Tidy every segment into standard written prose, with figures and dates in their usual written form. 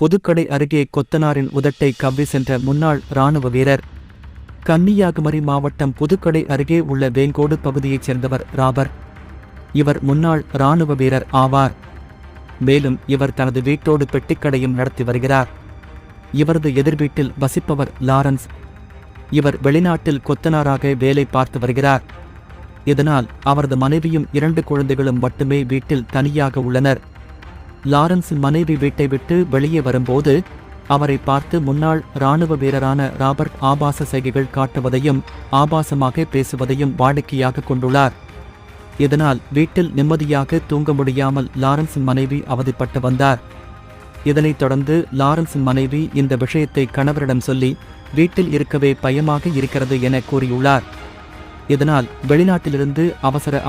புதுக்கடை அருகே கொத்தனாரின் உதட்டை கவ்வி சென்ற முன்னாள் இராணுவ வீரர். கன்னியாகுமரி மாவட்டம் புதுக்கடை அருகே உள்ள வேங்கோடு பகுதியைச் சேர்ந்தவர் ராபர். இவர் முன்னாள் இராணுவ வீரர் ஆவார். மேலும் இவர் தனது வீட்டோடு பெட்டிக்கடையும் நடத்தி வருகிறார். இவரது எதிர் வீட்டில் வசிப்பவர் லாரன்ஸ். இவர் வெளிநாட்டில் கொத்தனாராக வேலை பார்த்து வருகிறார். இதனால் அவரது மனைவியும் 2 குழந்தைகளும் மட்டுமே வீட்டில் தனியாக உள்ளனர். லாரன்ஸின் மனைவி வீட்டை விட்டு வெளியே வரும்போது அவரை பார்த்து முன்னாள் இராணுவ வீரரான ராபர்ட் ஆபாச சைகைகள் காட்டுவதையும் ஆபாசமாக பேசுவதையும் வாடிக்கையாக கொண்டுள்ளார். இதனால் வீட்டில் நிம்மதியாக தூங்க முடியாமல் லாரன்ஸின் மனைவி அவதிப்பட்டு வந்தார். இதனைத் தொடர்ந்து லாரன்ஸின் மனைவி இந்த விஷயத்தை கணவரிடம் சொல்லி வீட்டில் இருக்கவே பயமாக இருக்கிறது என கூறியுள்ளார். இதனால் வெளிநாட்டிலிருந்து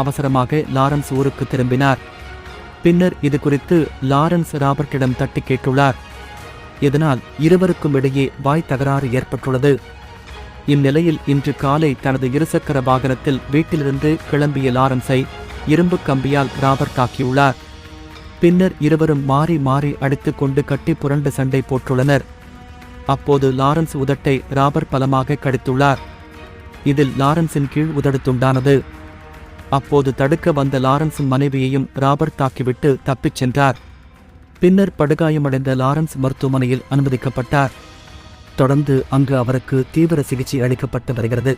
அவசரமாக லாரன்ஸ் ஊருக்கு திரும்பினார். பின்னர் இது குறித்து லாரன்ஸ் ராபர்ட்டிடம் தட்டி கேட்டுள்ளார். இதனால் இருவருக்கும் இடையே வாய் தகராறு ஏற்பட்டுள்ளது. இந்நிலையில் இன்று காலை தனது இருசக்கர வாகனத்தில் வீட்டிலிருந்து கிளம்பிய லாரன்ஸை இரும்பு கம்பியால் ராபர்ட் தாக்கியுள்ளார். பின்னர் இருவரும் மாறி மாறி அடித்துக் கொண்டு கட்டி புரண்டு சண்டை போட்டுள்ளனர். அப்போது லாரன்ஸ் உதட்டை ராபர்ட் பலமாக கடித்துள்ளார். இதில் லாரன்ஸின் கீழ் உதடு துண்டானது. அப்போது தடுக்க வந்த லாரன்ஸின் மனைவியையும் ராபர்ட் தாக்கிவிட்டு தப்பிச் சென்றார். பின்னர் படுகாயமடைந்த லாரன்ஸ் மருத்துவமனையில் அனுமதிக்கப்பட்டார். தொடர்ந்து அங்கு அவருக்கு தீவிர சிகிச்சை அளிக்கப்பட்டு வருகிறது.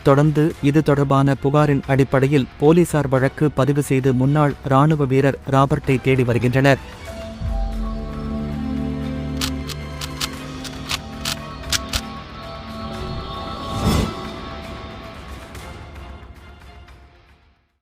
தொடர்ந்து இது தொடர்பான புகாரின் அடிப்படையில் போலீசார் வழக்கு பதிவு செய்து முன்னாள் இராணுவ வீரர் ராபர்ட்டை தேடி வருகின்றனர்.